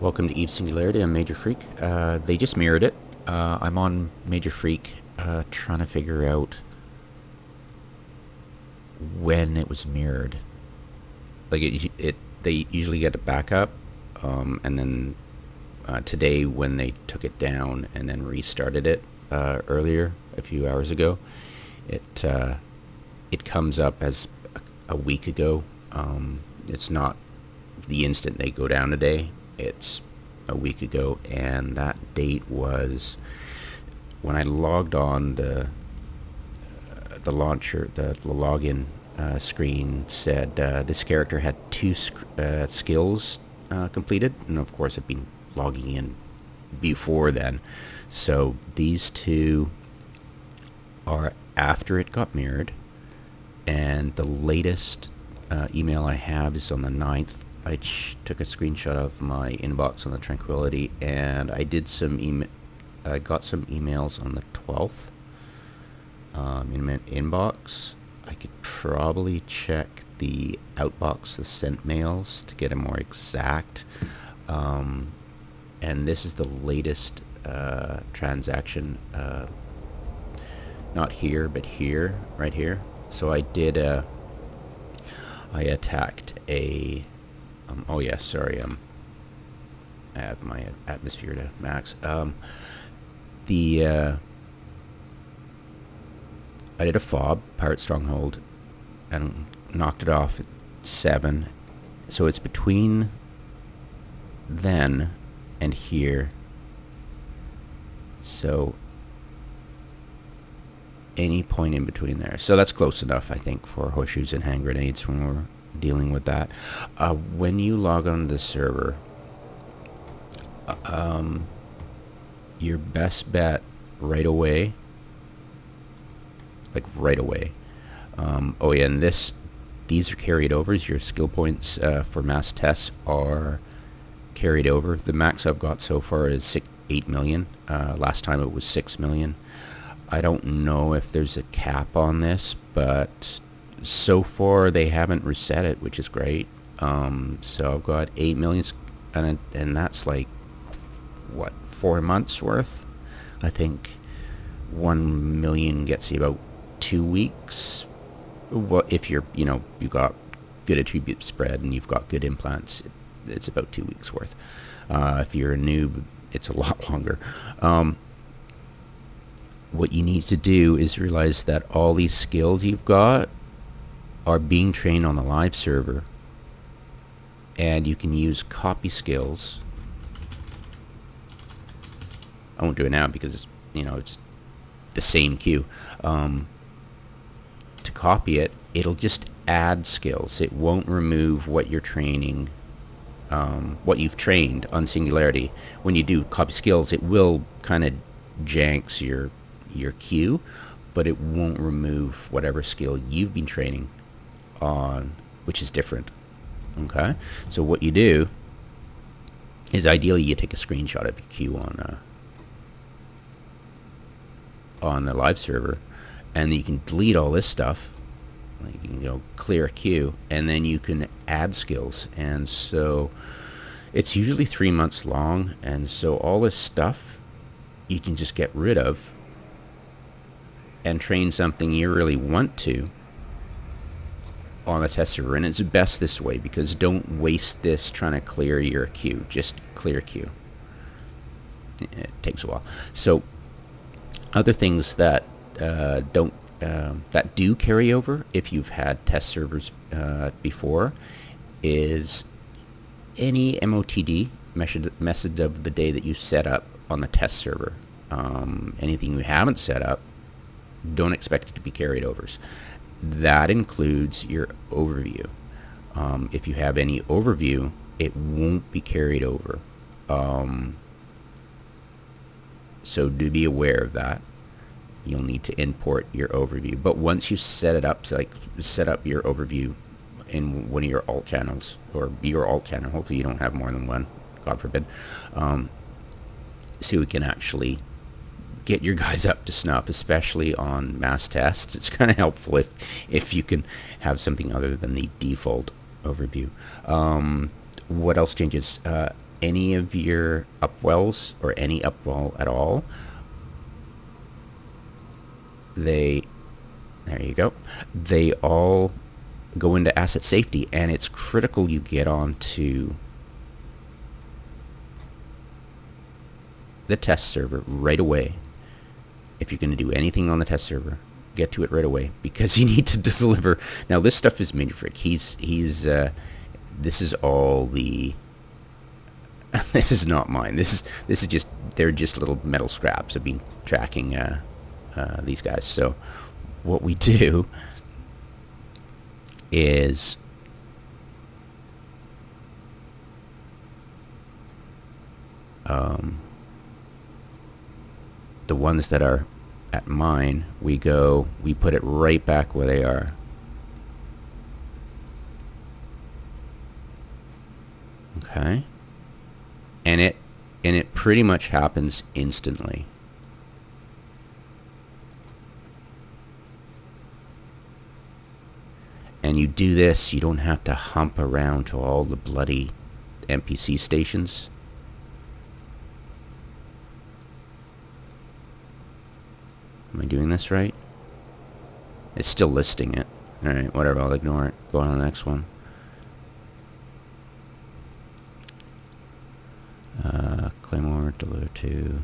Welcome to Eve Singularity. I'm Major Freak. They just mirrored it. I'm on Major Freak, trying to figure out when it was mirrored. Like they usually get a backup, and then today when they took it down and then restarted it earlier, a few hours ago, it it comes up as a week ago. It's not the instant they go down today. It's a week ago, and that date was when I logged on the launcher, the login screen said this character had two skills completed, and of course I've been logging in before then, so these two are after it got mirrored, and the latest email I have is on the 9th. I took a screenshot of my inbox on the Tranquility, and I did some I got some emails on the 12th in my inbox. I could probably check the outbox, the sent mails, to get a more exact. And this is the latest transaction, not here, but here, right here. So I attacked a. Oh yeah, sorry. I have my atmosphere to max. The I did a fob, Pirate Stronghold, and knocked it off at 7. So it's between then and here. So any point in between there. So that's close enough, I think, for horseshoes and hand grenades when we're dealing with that. When you log on to the server, your best bet right away, like right away. Oh yeah, and these are carried overs. Your skill points for mass tests are carried over. The max I've got so far is 8 million. Last time it was 6 million. I don't know if there's a cap on this, but so far they haven't reset it, which is great. So I've got 8 million, and that's like, what, 4 months worth? I think 1 million gets you about 2 weeks. Well, if you've got good attribute spread and you've got good implants, it's about 2 weeks worth. If you're a noob, it's a lot longer. What you need to do is realize that all these skills you've got are being trained on the live server, and you can use copy skills. I won't do it now because it's the same queue. To copy it, it'll just add skills. It won't remove what you're training, what you've trained on Singularity. When you do copy skills, it will kind of janks your queue, but it won't remove whatever skill you've been training on, which is different. Okay, so what you do is ideally you take a screenshot of your queue on the live server, and you can delete all this stuff. Like you can clear a queue, and then you can add skills. And so it's usually 3 months long, and so all this stuff you can just get rid of and train something you really want to on the test server. And it's best this way, because don't waste this trying to clear your queue. Just clear queue. It takes a while. So other things that that do carry over if you've had test servers before is any MOTD, method of the day, that you set up on the test server. Anything you haven't set up, don't expect it to be carried overs. That includes your overview. If you have any overview, it won't be carried over. So do be aware of that. You'll need to import your overview. But once you set it up, so like set up your overview in one of your alt channels, or your alt channel, hopefully you don't have more than one, God forbid, so we can actually get your guys up to snuff, especially on mass tests. It's kind of helpful if you can have something other than the default overview. What else changes? any of your upwells or any upwell at all, there you go. They all go into asset safety, and it's critical you get onto the test server right away. If you're going to do anything on the test server, get to it right away, because you need to deliver. Now, this stuff is Major Frick. This is all the. This is not mine. This is just, they're just little metal scraps. I've been tracking these guys. So what we do is the ones that are at mine, we put it right back where they are. Okay. And it pretty much happens instantly. And you do this, you don't have to hump around to all the bloody NPC stations. Am I doing this right? It's still listing it. Alright, whatever, I'll ignore it. Go on to the next one. Claymore, deliver to.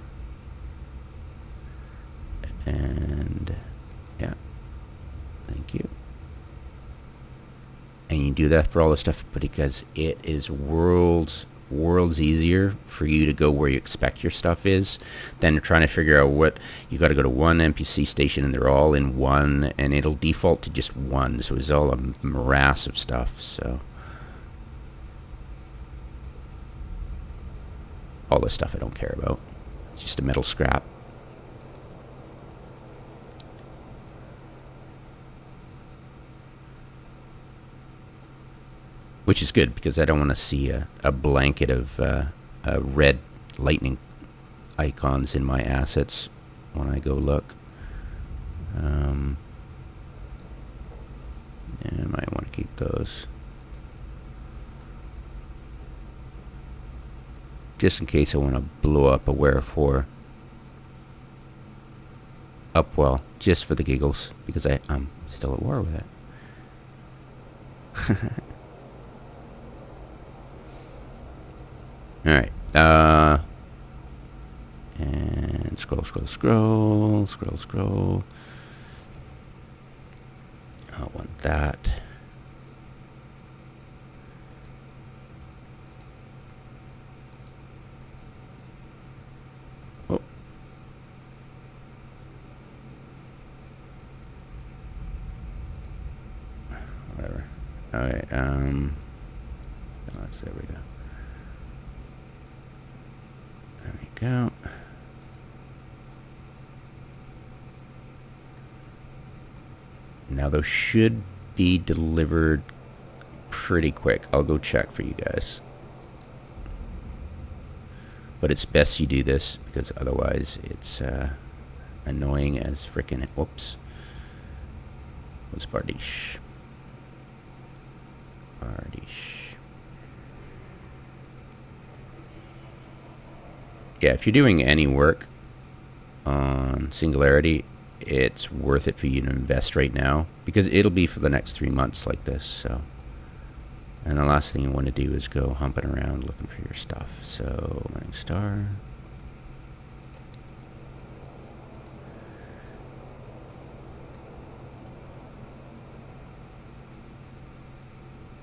And yeah. Thank you. And you do that for all the stuff, because it is worlds easier for you to go where you expect your stuff is than trying to figure out what you got to go to one NPC station and they're all in one, and it'll default to just one, so it's all a morass of stuff. So all this stuff I don't care about. It's just a metal scrap. Which is good, because I don't want to see a blanket of red lightning icons in my assets when I go look. Yeah, I might want to keep those. Just in case I want to blow up a wherefore upwell, just for the giggles, because I'm still at war with it. Alright, and scroll. I want that. Oh. Whatever. Alright, there we go. There we go. Now those should be delivered pretty quick. I'll go check for you guys. But it's best you do this, because otherwise it's annoying as frickin'. Whoops. What's Bardish? Yeah, if you're doing any work on Singularity, it's worth it for you to invest right now, because it'll be for the next 3 months like this. So, and the last thing you want to do is go humping around looking for your stuff. So, Morning Star.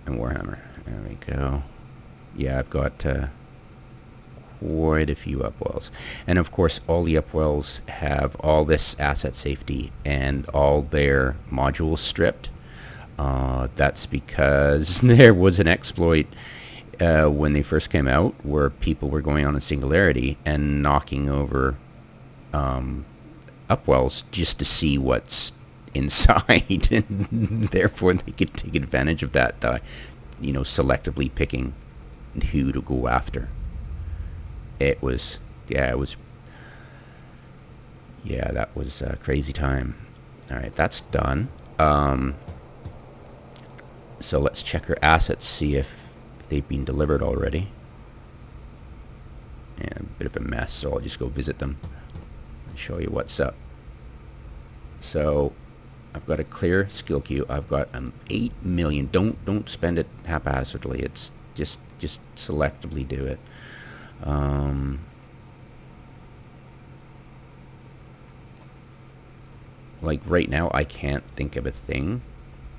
And Warhammer. There we go. Yeah, I've got quite a few upwells, and of course all the upwells have all this asset safety and all their modules stripped. That's because there was an exploit when they first came out where people were going on a Singularity and knocking over upwells just to see what's inside, and therefore they could take advantage of that by, selectively picking who to go after. That was a crazy time. Alright, that's done. So let's check our assets, see if they've been delivered already. Yeah, a bit of a mess, so I'll just go visit them and show you what's up. So I've got a clear skill queue. I've got 8 million. Don't spend it haphazardly. It's just selectively do it. Like right now, I can't think of a thing.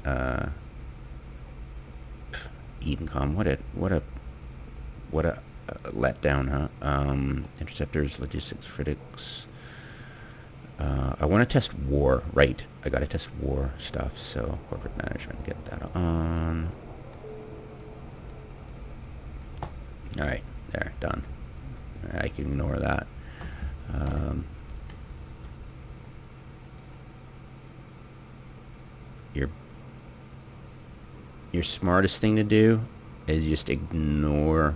Edencom, what a letdown, huh? Interceptors, logistics, critics. I want to test war, right? I got to test war stuff. So corporate management, get that on. All right, there, done. I can ignore that. Your smartest thing to do is just ignore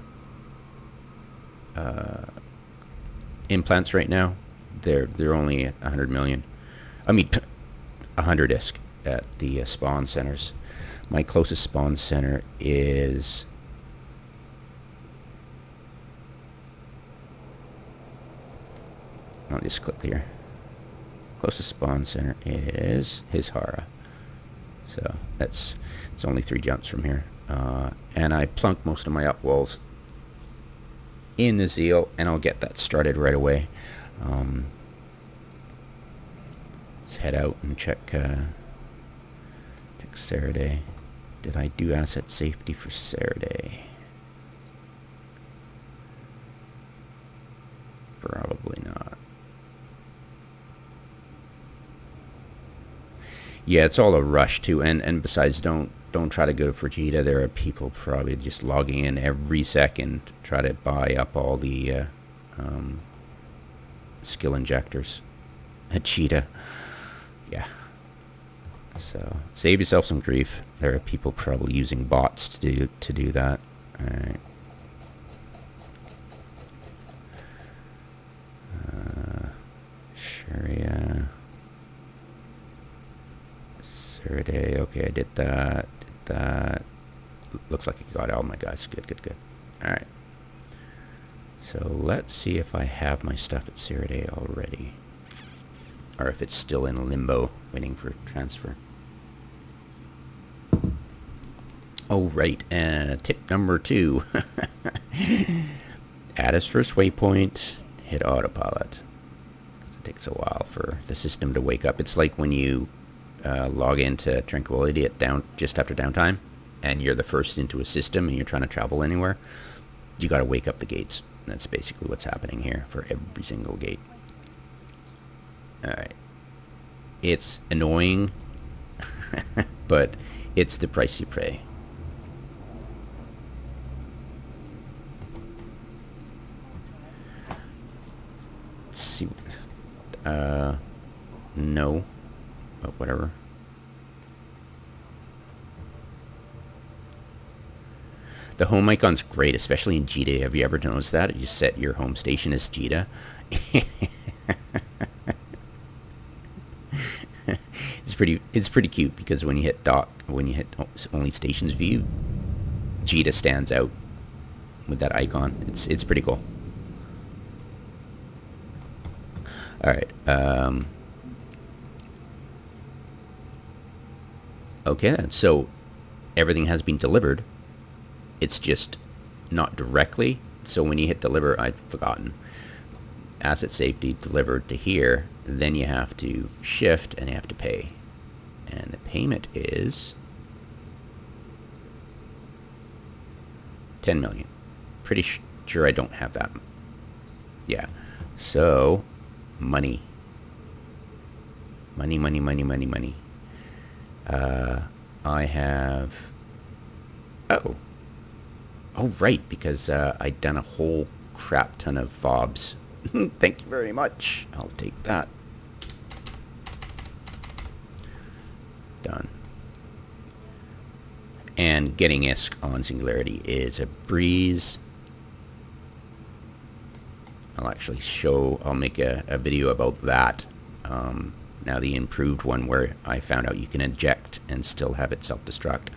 implants right now. They're only 100 million. I mean, 100 ISK at the spawn centers. My closest spawn center is I'll just click here. Closest spawn center is Hishara. So it's only 3 jumps from here. And I plunk most of my upwells in the Zeal, and I'll get that started right away. Let's head out and check Saturday. Did I do asset safety for Saturday? Probably not. Yeah, it's all a rush too, and besides, don't try to go to Fujita. There are people probably just logging in every second to try to buy up all the skill injectors at Cheetah. Yeah. So save yourself some grief. There are people probably using bots to do that. All right. Sharia. Saturday. Okay, I did that. Looks like I got all my guys. Good. All right. So let's see if I have my stuff at Saturday already, or if it's still in limbo, waiting for transfer. Oh, right. Tip number 2. Add as first waypoint, hit autopilot. It takes a while for the system to wake up. It's like when you log into Tranquility at just after downtime, and you're the first into a system and you're trying to travel anywhere. You got to wake up the gates. That's basically what's happening here for every single gate. All right. It's annoying, but it's the price you pay. Let's see. No, but whatever. The home icon's great, especially in Jita. Have you ever noticed that? You set your home station as Jita. It's pretty cute because when you hit only stations view, Jita stands out with that icon. It's pretty cool. All right. Okay, so everything has been delivered. It's just not directly. So when you hit deliver, I'd forgotten. Asset safety delivered to here. Then you have to shift and you have to pay. And the payment is 10 million. Pretty sure I don't have that. Yeah. So money. Money. I have... Oh, right, because I'd done a whole crap ton of fobs. Thank you very much. I'll take that. Done. And getting ISK on Singularity is a breeze. I'll make a video about that. Now the improved one where I found out you can eject and still have it self-destruct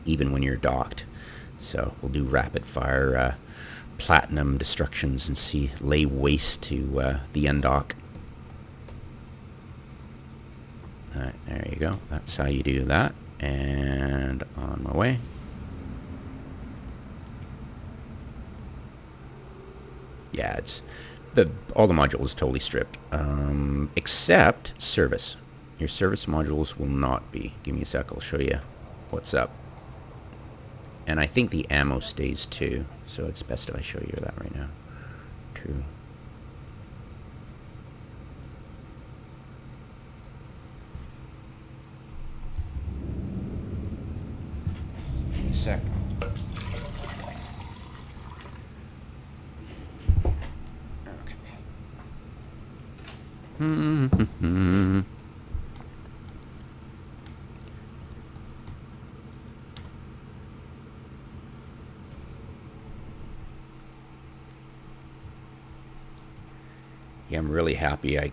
even when you're docked. So we'll do rapid fire platinum destructions and see lay waste to the undock. Alright, there you go. That's how you do that. And on my way. Yeah, it's all the modules totally stripped, except service. Your service modules will not be. Give me a sec. I'll show you what's up. And I think the ammo stays too, so it's best if I show you that right now. True. Give me a sec. Okay. Yeah, I'm really happy I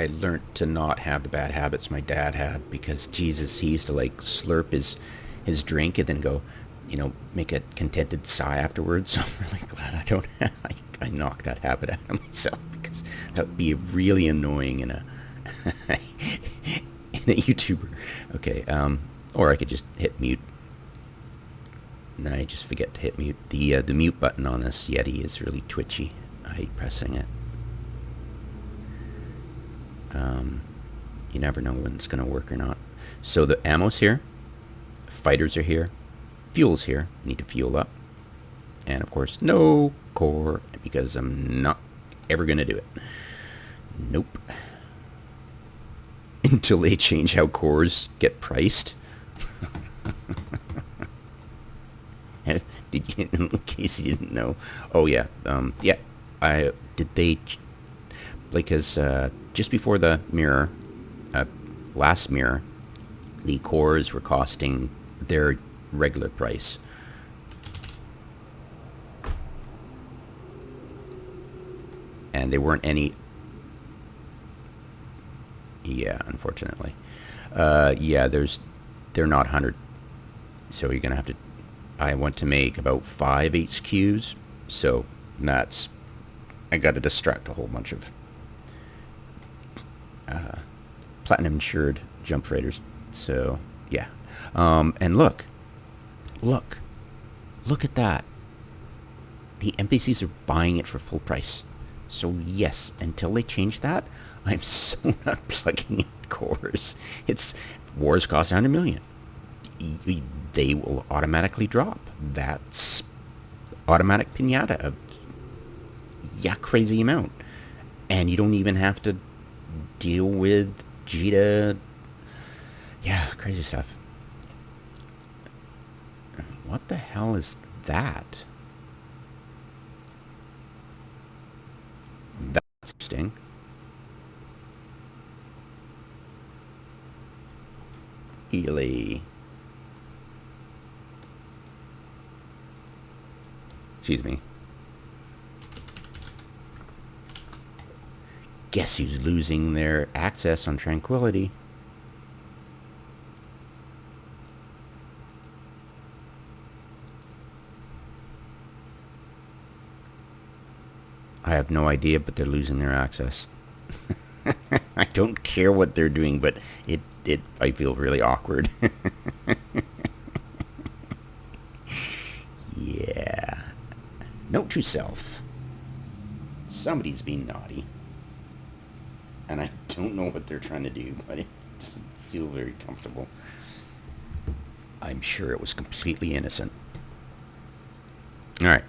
learned to not have the bad habits my dad had, because Jesus, he used to like slurp his drink and then go, you know, make a contented sigh afterwards. So I'm really glad I don't have, I knocked that habit out of myself, because that would be really annoying in a in a YouTuber. Okay, or I could just hit mute. And I just forget to hit mute. The mute button on this Yeti is really twitchy. I hate pressing it. You never know when it's going to work or not. So the ammo's here. Fighters are here. Fuel's here. Need to fuel up. And of course, no core, because I'm not ever going to do it. Nope. Until they change how cores get priced. Did you, in case you didn't know. Oh yeah. Yeah. Because just before the mirror, last mirror, the cores were costing their regular price. And they weren't any... Yeah, unfortunately. Yeah, they're not 100. So you're going to have to... I want to make about 5 HQs. So that's... I got to distract a whole bunch of platinum insured jump freighters. So yeah. And look at that. The NPCs are buying it for full price. So yes, until they change that, I'm so not plugging in cores. It's wars cost 100 million. They will automatically drop. That's automatic pinata of crazy amount. And you don't even have to deal with Jita. Yeah, crazy stuff. What the hell is that? That's interesting. Healy. Excuse me. Guess who's losing their access on Tranquility? I have no idea, but they're losing their access. I don't care what they're doing, but I feel really awkward. Yeah. Note to self. Somebody's being naughty. And I don't know what they're trying to do, but it doesn't feel very comfortable. I'm sure it was completely innocent. Alright.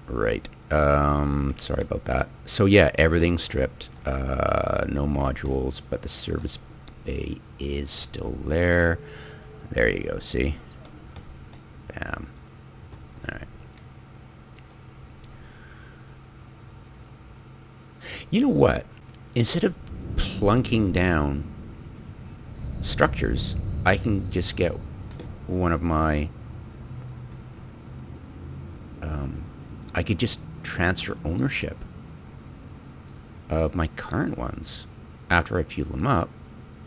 Right. Sorry about that. So yeah, everything's stripped. No modules, but the service bay is still there. There you go, see? Bam. Alright. You know what? Instead of plunking down structures, I can just get one of my... I could just transfer ownership of my current ones after I fuel them up,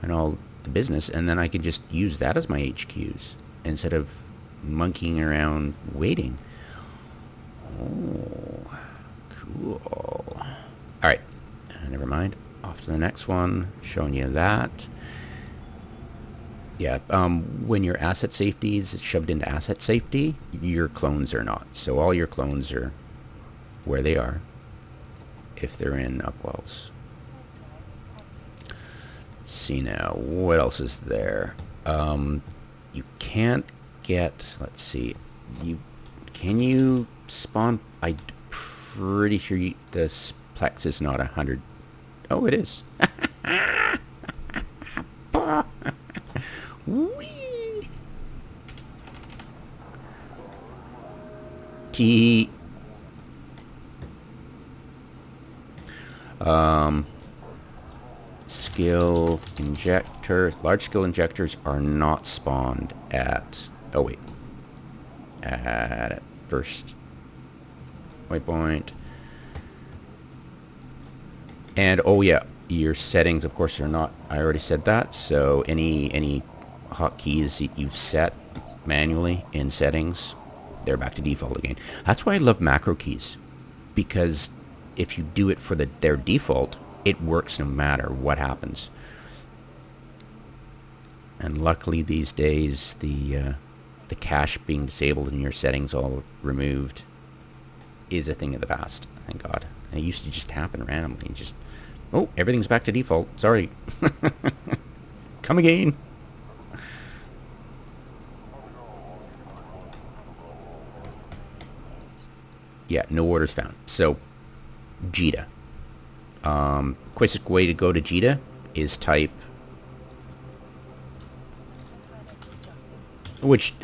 and I'll the business, and then I can just use that as my HQs instead of monkeying around waiting. Oh, cool. All right, never mind. Off to the next one, showing you that. Yeah, when your asset safety is shoved into asset safety, your clones are not. So all your clones are where they are if they're in upwells. See now, what else is there? You can't get, let's see, can you spawn? I'm pretty sure this plex is not 100. Oh, it is. Whee! T. Skill injector. Large skill injectors are not spawned at. Oh wait. At first waypoint. And oh yeah, your settings, of course, are not. I already said that. So any hotkeys you've set manually in settings, they're back to default again. That's why I love macro keys, because if you do it for their default, it works no matter what happens. And luckily these days, the cache being disabled and your settings all removed is a thing of the past. Thank God. It used to just happen randomly. Just, oh, everything's back to default. Sorry. Come again. Yeah, no orders found. So, JITA. Quickest way to go to JITA is type, which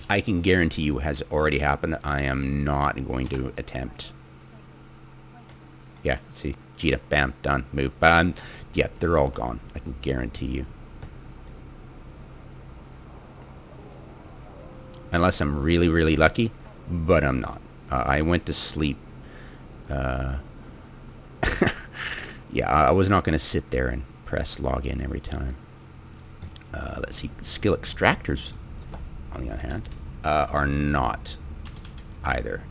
I can guarantee you has already happened. I am not going to attempt. Yeah, see, JITA, bam, done, move. But yeah, they're all gone. I can guarantee you. Unless I'm really, really lucky, but I'm not. I went to sleep. Yeah, I was not going to sit there and press login every time. Let's see. Skill extractors, on the other hand, are not either.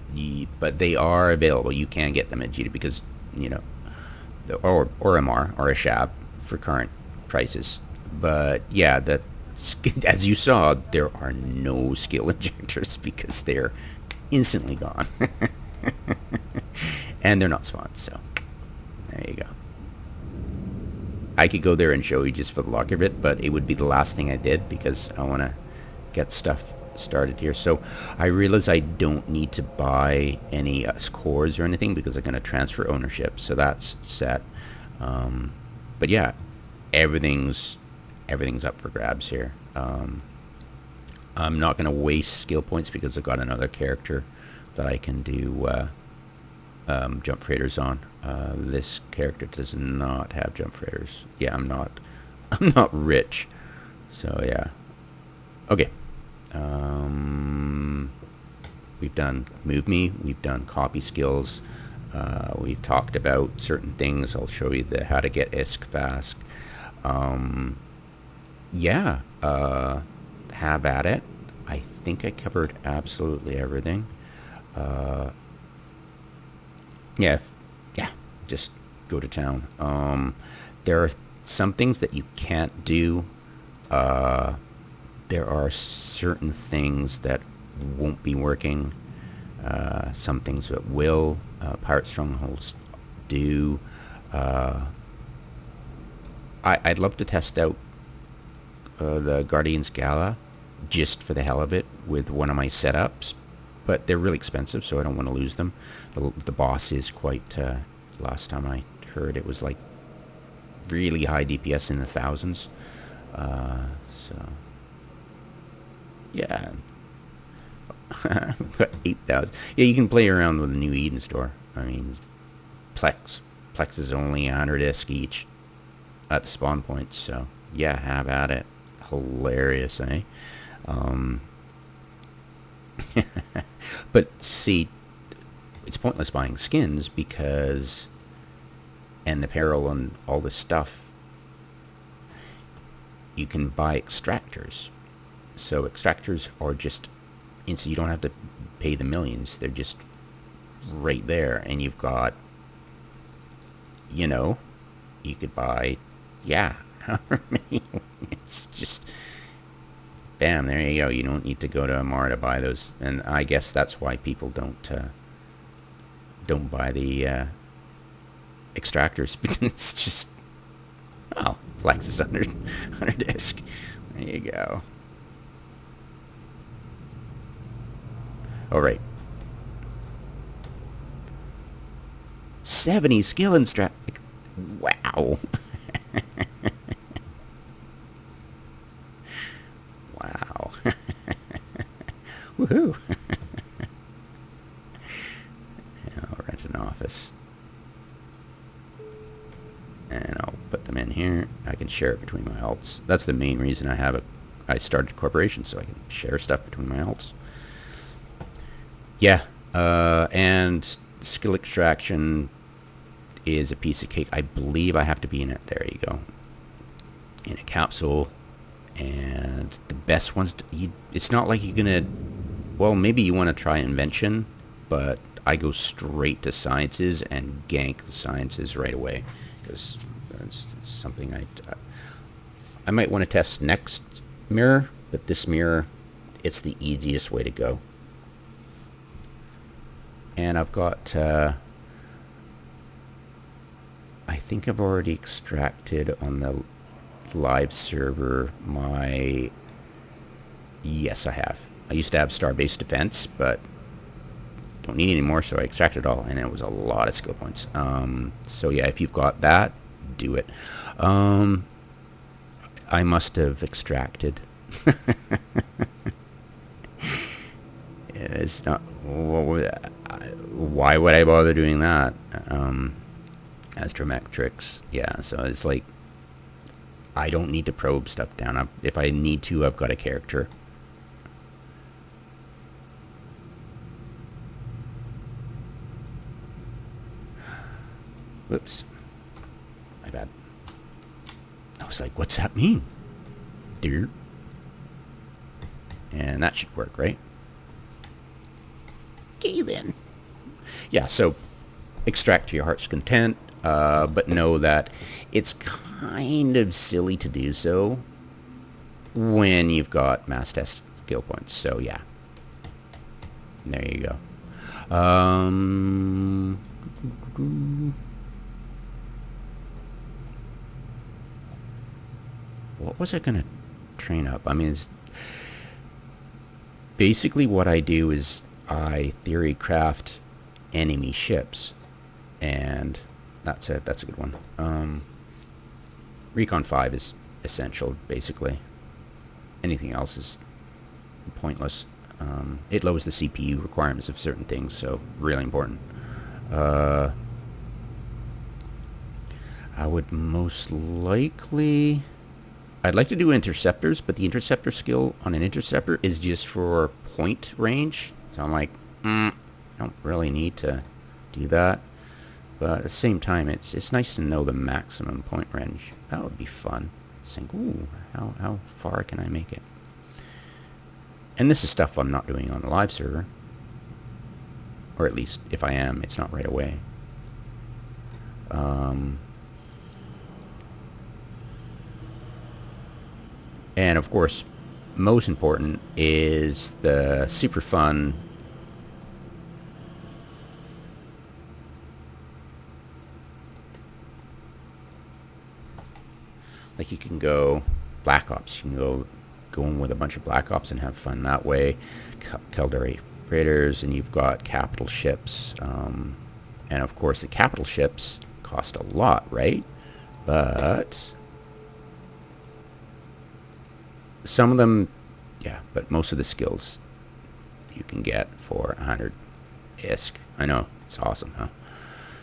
But they are available. You can get them at JITA because, you know, or MR or a SHAB for current prices. But yeah, as you saw, there are no skill injectors because they're instantly gone. And they're not spawned, so there you go. I could go there and show you just for the luck of it, but it would be the last thing I did because I want to get stuff started here. So I realize I don't need to buy any cores or anything because I'm going to transfer ownership, so that's set. But yeah, everything's up for grabs here. I'm not going to waste skill points because I've got another character that I can do jump freighters on. This character does not have jump freighters. Yeah, I'm not rich. So yeah. Okay. We've done move me. We've done copy skills. We've talked about certain things. I'll show you how to get ISK fast. Yeah. Have at it. I think I covered absolutely everything. Yeah, just go to town. There are some things that you can't do. There are certain things that won't be working. Some things that will. Pirate strongholds do. I'd love to test out the Guardian's Gala just for the hell of it with one of my setups, but they're really expensive, so I don't want to lose them. The boss is quite, last time I heard it was like really high DPS in the thousands. So yeah. 8,000. Yeah, you can play around with the new Eden store. I mean, Plex is only 100 ISK each at the spawn points, so yeah, have at it. Hilarious, eh? But see, it's pointless buying skins because, and apparel and all this stuff, you can buy extractors. So extractors are just, and so you don't have to pay the millions. They're just right there, and you've got, you know, you could buy, yeah, however many. It's just, bam, there you go. You don't need to go to Amara to buy those, and I guess that's why people don't buy the extractors, because it's just, oh, Flex is under disk. There you go. All right. 70 skill and strap. Wow. Wow. Woohoo. I'll rent an office. And I'll put them in here. I can share it between my alts. That's the main reason I started a corporation, so I can share stuff between my alts. Yeah, and skill extraction is a piece of cake. I believe I have to be in it. There you go. In a capsule. And the best ones, it's not like you're going to, well, maybe you want to try invention, but I go straight to sciences and gank the sciences right away. Because that's something I might want to test next mirror, but this mirror, it's the easiest way to go. And I've got, I think I've already extracted on the live server yes, I have. I used to have star-based defense, but don't need any more, so I extracted it all, and it was a lot of skill points. So yeah, if you've got that, do it. I must have extracted. It's not. Why would I bother doing that? Astrometrics. Yeah, so it's like I don't need to probe stuff down. If I need to, I've got a character. Whoops. My bad. I was like, what's that mean? Dear. And that should work, right? Okay, then. Yeah, so extract to your heart's content, but know that it's kind of silly to do so when you've got mass test skill points. So, yeah. There you go. What was I going to train up? I mean, basically what I do is I theory craft enemy ships, and that's a good one. Recon 5 is essential, basically. Anything else is pointless. It lowers the CPU requirements of certain things, so really important. I would most likely... I'd like to do interceptors, but the interceptor skill on an interceptor is just for point range. So I'm like, I don't really need to do that. But at the same time, it's nice to know the maximum point range. That would be fun. Think, ooh, how far can I make it? And this is stuff I'm not doing on the live server. Or at least, if I am, it's not right away. And of course, most important is the super fun like you can go Black Ops. You can go in with a bunch of Black Ops and have fun that way. Caldari freighters, and you've got capital ships. And of course, the capital ships cost a lot, right? But some of them, yeah, but most of the skills you can get for 100 ISK. I know, it's awesome, huh?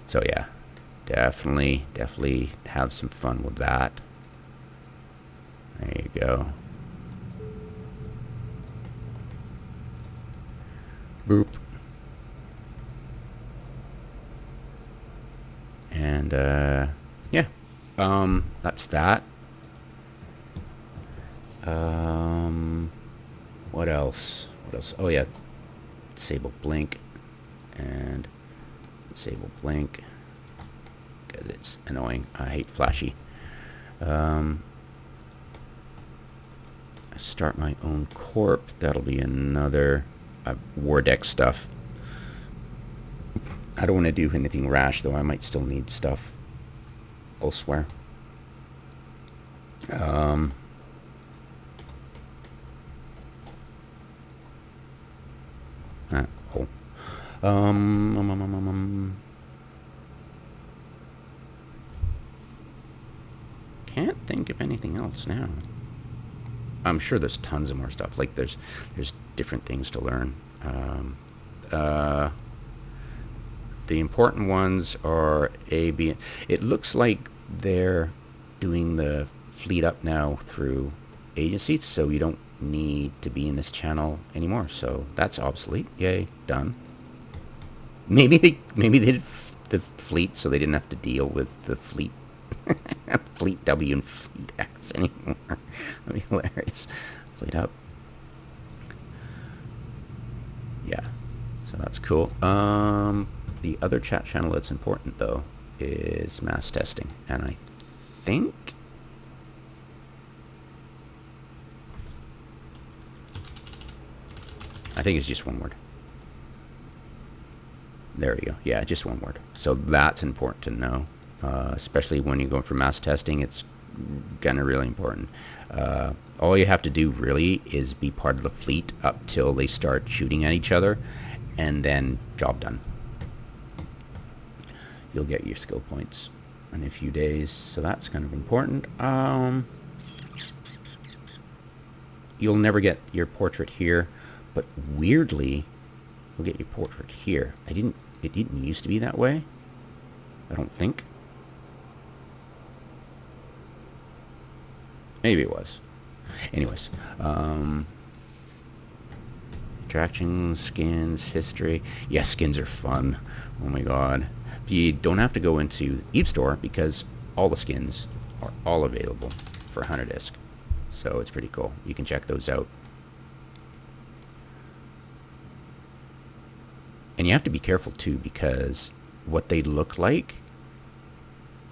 So yeah, definitely have some fun with that. There you go. Boop. And yeah, that's that. What else? What else? Oh yeah, disable blink and disable blink because it's annoying. I hate flashy. Start my own corp. That'll be another war deck stuff. I don't want to do anything rash though. I might still need stuff elsewhere. Cool. Can't think of anything else now. I'm sure there's tons of more stuff. Like there's different things to learn. The important ones are A, B. It looks like they're doing the fleet up now through agency, so you don't need to be in this channel anymore. So that's obsolete. Yay, done. Maybe they did the fleet so they didn't have to deal with the fleet. Fleet W and Fleet X anymore. That'd be hilarious. Fleet up. Yeah, so that's cool. The other chat channel that's important though is mass testing, and I think it's just one word. There we go. Yeah, just one word. So that's important to know. Especially when you're going for mass testing, it's gonna really important. All you have to do really is be part of the fleet up till they start shooting at each other, and then job done. You'll get your skill points in a few days, so that's kind of important. You'll never get your portrait here, but weirdly, you'll get your portrait here. It didn't used to be that way, I don't think. Maybe it was. Anyways, interactions, skins, history. Yeah, skins are fun. Oh my god. You don't have to go into Eve Store because all the skins are all available for Hunter Disc. So it's pretty cool. You can check those out. And you have to be careful too, because what they look like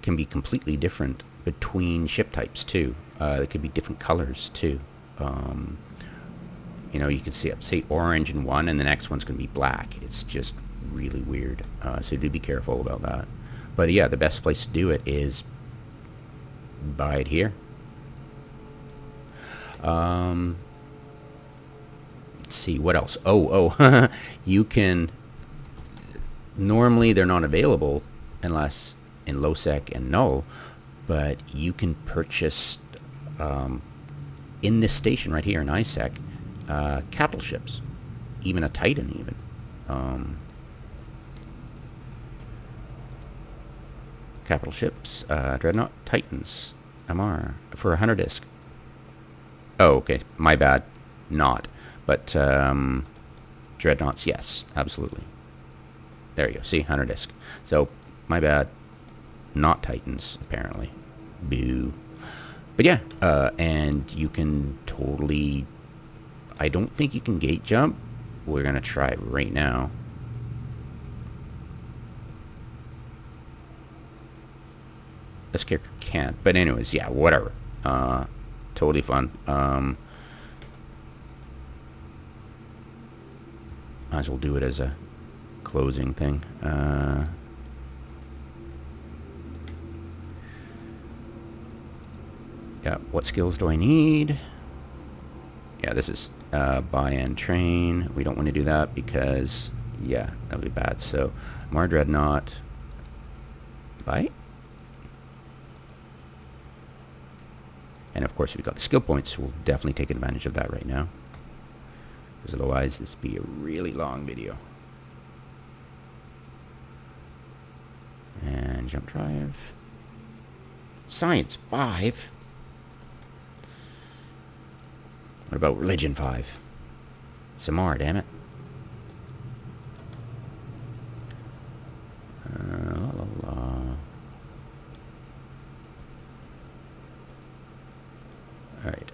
can be completely different between ship types too. It could be different colors too. You know, you can see, say, orange in one, and the next one's going to be black. It's just really weird. So do be careful about that. But yeah, the best place to do it is buy it here. Let's see, what else? Oh, you can... Normally, they're not available unless in low sec and null, but you can purchase in this station right here in ISEC capital ships, even a Titan even. Capital ships, Dreadnought Titans, MR, for 100 disc. Oh, okay, my bad, not. But Dreadnoughts, yes, absolutely. There you go, see, 100 disc. So, my bad, not Titans, apparently. Boo. But yeah, and you can totally... I don't think you can gate jump. We're going to try it right now. This character can't. But anyways, yeah, whatever. Totally fun. Might as well do it as a closing thing. Yeah, what skills do I need? Yeah, this is buy and train. We don't want to do that because, yeah, that would be bad. So, Mar Dreadnought. Buy. And of course, we've got the skill points. We'll definitely take advantage of that right now. Because otherwise, this would be a really long video. And jump drive. Science 5. What about religion 5? Some more, damn it. Alright.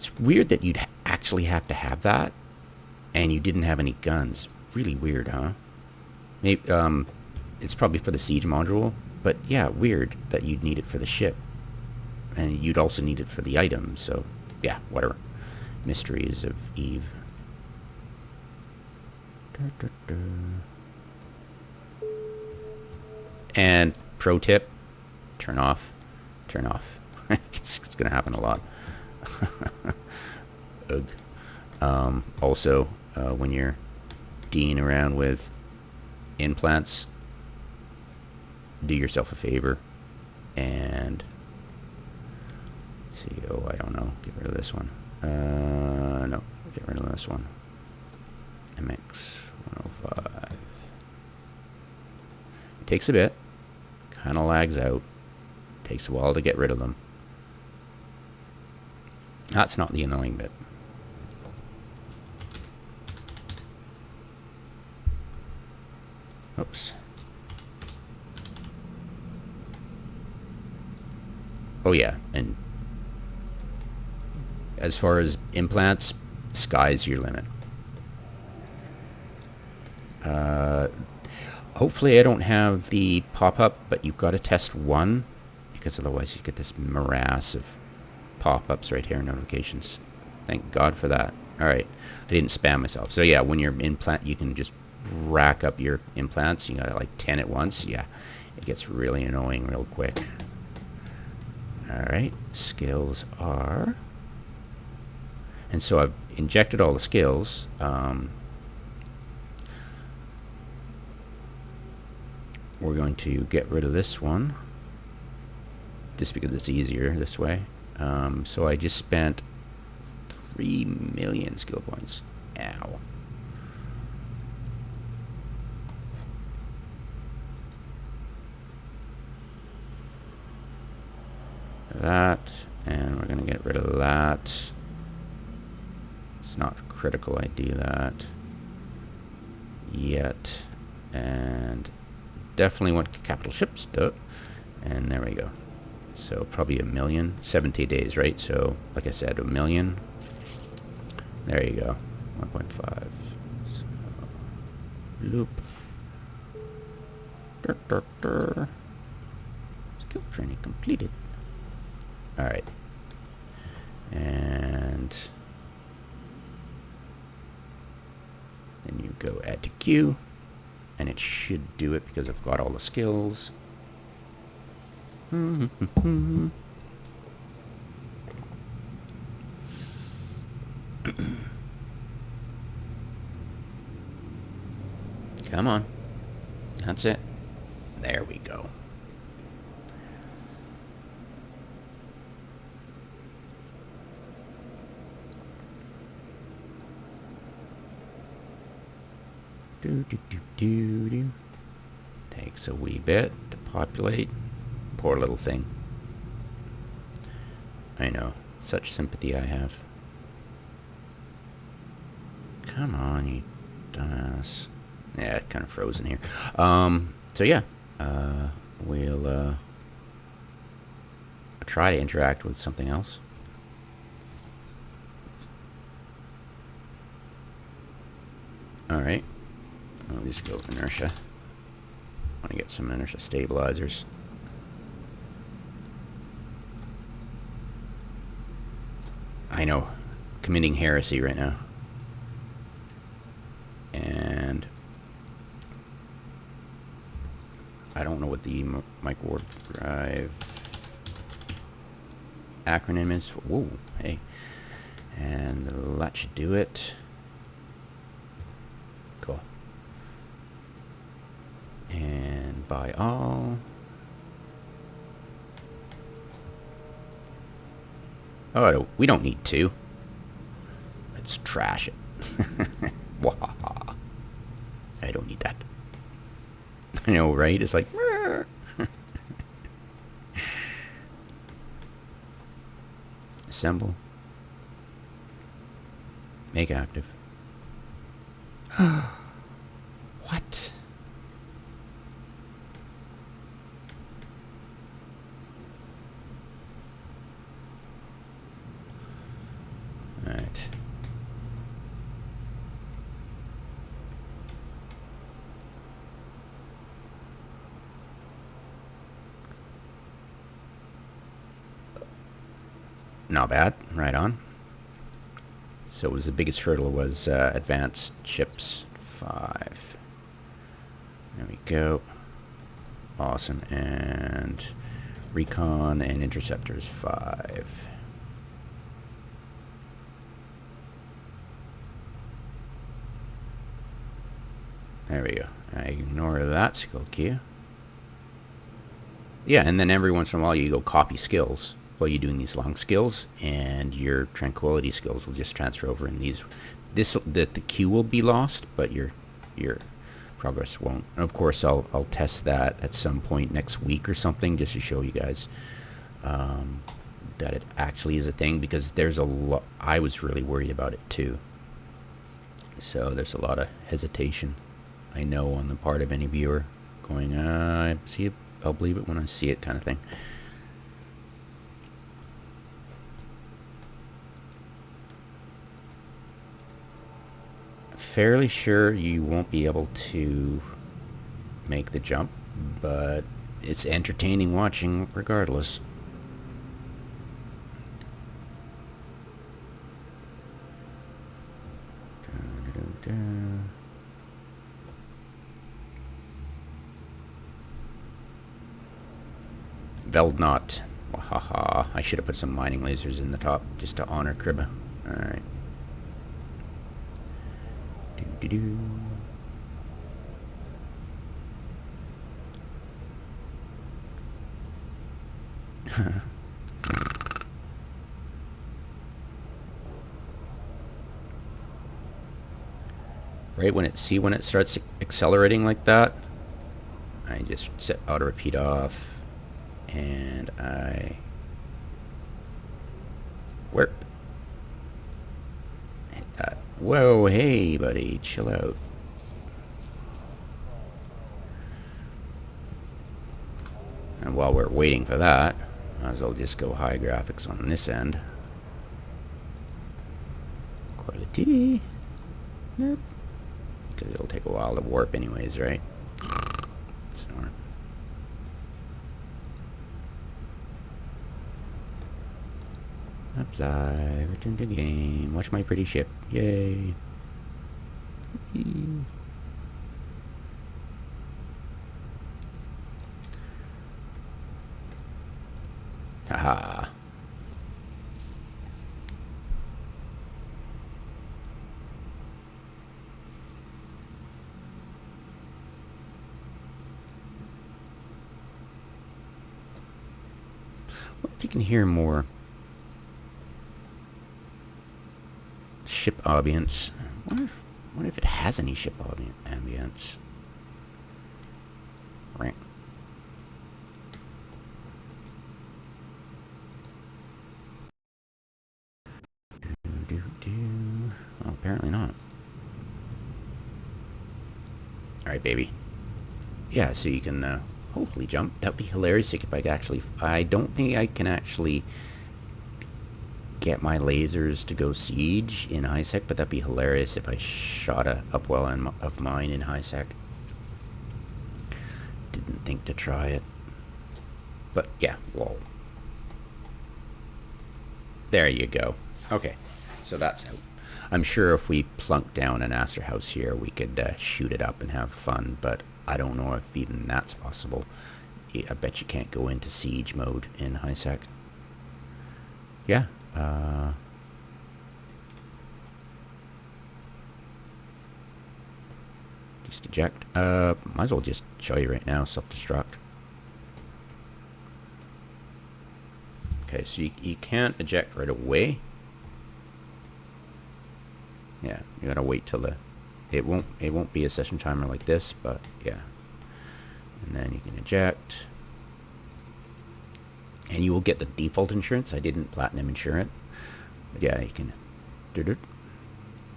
It's weird that you'd actually have to have that, and you didn't have any guns. Really weird, huh? Maybe it's probably for the siege module, but yeah, weird that you'd need it for the ship, and you'd also need it for the item. So yeah, whatever. Mysteries of Eve. And pro tip: turn off, turn off. It's gonna happen a lot. Ugh. Also, when you're D'ing around with implants, do yourself a favor and see. Oh, I don't know. Get rid of this one. No, get rid of this one. MX 105. It takes a bit. Kind of lags out. Takes a while to get rid of them. That's not the annoying bit. Oops. Oh yeah, and as far as implants, sky's your limit. Hopefully I don't have the pop-up, but you've got to test one, because otherwise you get this morass of pop-ups right here, notifications. Thank God for that. Alright, I didn't spam myself. So yeah, when you're implant, you can just rack up your implants. You got like 10 at once. Yeah, it gets really annoying real quick. Alright, skills are... And so I've injected all the skills. We're going to get rid of this one, just because it's easier this way. So I just spent 3 million skill points. Ow. That, and we're going to get rid of that. It's not critical I do that yet. And definitely want capital ships, duh. And there we go. So probably 1 million. 70 days, right? So like I said, 1 million. There you go. 1.5. So, loop. Skill training completed. Alright. And then you go add to queue. And it should do it because I've got all the skills. Come on. That's it. There we go. Takes a wee bit to populate. Poor little thing. I know. Such sympathy I have. Come on, you dumbass. Yeah, it's kind of frozen here. So yeah, we'll try to interact with something else. Alright. I'll just go with inertia. I want to get some inertia stabilizers. I know. Committing heresy right now. And I don't know what the micro warp drive acronym is. Whoa, hey. And that should do it. Cool. And buy all. Oh, we don't need 2. Let's trash it. Wahaha. I don't need that. I know, right? It's like... Assemble. Make active. What? not bad. Right on. So it was the biggest hurdle was advanced chips 5. There we go. Awesome. And recon and interceptors 5. There we go. I ignore that skill key. Yeah, and then every once in a while you go copy skills while you're doing these long skills, and your tranquility skills will just transfer over in these. The queue will be lost, but your progress won't. And of course, I'll test that at some point next week or something, just to show you guys that it actually is a thing, because there's a lot. I was really worried about it too. So there's a lot of hesitation, I know, on the part of any viewer, going, I see it, I'll believe it when I see it, kind of thing. Fairly sure you won't be able to make the jump, but it's entertaining watching regardless. Veldnot. Wahaha. I should have put some mining lasers in the top just to honor Kribba. Alright. Doo-doo-doo. Right when it starts accelerating like that, I just set auto repeat off, and I warp. Hit that. Whoa, hey buddy, chill out. And while we're waiting for that, might as well just go high graphics on this end. Quality. Nope. Because it'll take a while to warp anyways, right? Snore. Apply. Return to game. Watch my pretty ship. Yay. Whee. Haha. What if you can hear more ship ambience? What if it has any ship ambience? Right. Oh, apparently not. Alright, baby. Yeah, so you can hopefully jump. That would be hilarious if I could actually... I don't think I can actually get my lasers to go siege in high-sec, but that'd be hilarious if I shot a upwell of mine in high-sec. Didn't think to try it. But yeah, lol. There you go. Okay, so that's out. I'm sure if we plunk down an Aster House here, we could shoot it up and have fun, but I don't know if even that's possible. I bet you can't go into siege mode in high-sec. Yeah. Just eject. Might as well just show you right now, self-destruct. Okay, so you can't eject right away. Yeah, you gotta wait till it won't be a session timer like this, but yeah. And then you can eject. And you will get the default insurance. I didn't platinum insure it. But yeah, you can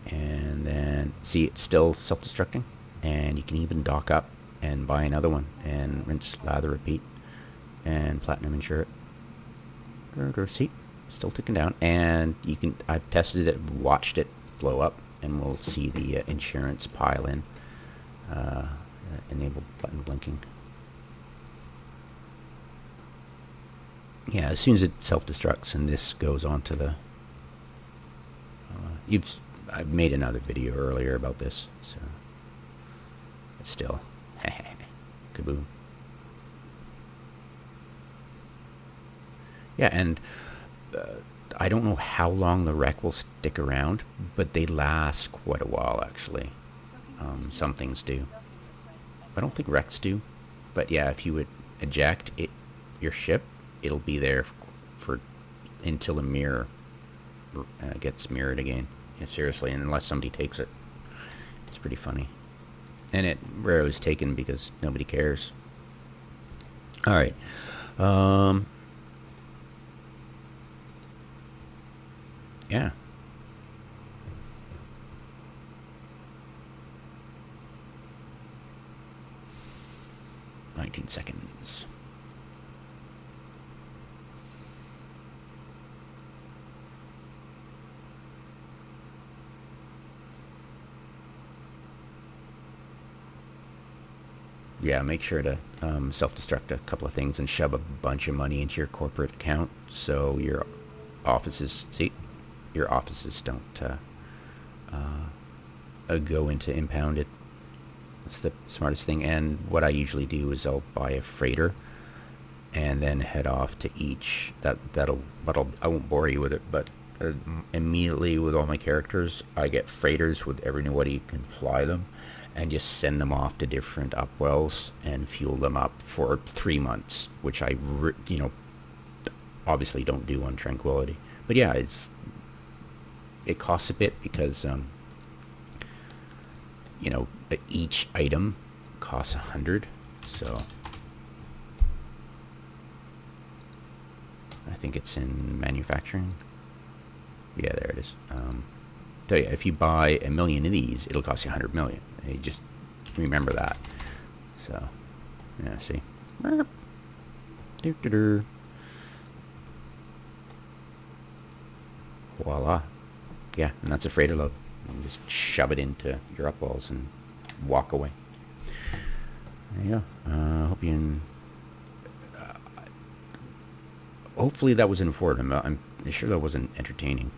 and then see it's still self-destructing. And you can even dock up and buy another one and rinse, lather, repeat, and platinum insure it. See, still ticking down. And you can, I've tested it, watched it blow up, and we'll see the insurance pile in. Enable button blinking. Yeah, as soon as it self-destructs and this goes on to the... I've made another video earlier about this, so... But still... Kaboom. Yeah, and I don't know how long the wreck will stick around, but they last quite a while, actually. Some things do. I don't think wrecks do. But yeah, if you would eject your ship, it'll be there for until the mirror gets mirrored again. Yeah, seriously, and unless somebody takes it. It's pretty funny. And it rarely is taken because nobody cares. Alright. Yeah. "19 seconds. Yeah, make sure to self-destruct a couple of things and shove a bunch of money into your corporate account so your offices don't go into impounded. That's the smartest thing. And what I usually do is I'll buy a freighter and then head off to each. I won't bore you with it, but immediately with all my characters, I get freighters with everybody can fly them, and just send them off to different upwells and fuel them up for 3 months, which I obviously don't do on Tranquility. But yeah, it costs a bit because each item costs 100, so I think it's in manufacturing. Yeah, there it is. So yeah, if you buy 1 million of these, it'll cost you 100 million. You just remember that. So, yeah, see. Voila. Yeah, and that's a freighter load. You just shove it into your upwells and walk away. There you go. Hope you... hopefully that was informative. I'm sure that wasn't entertaining.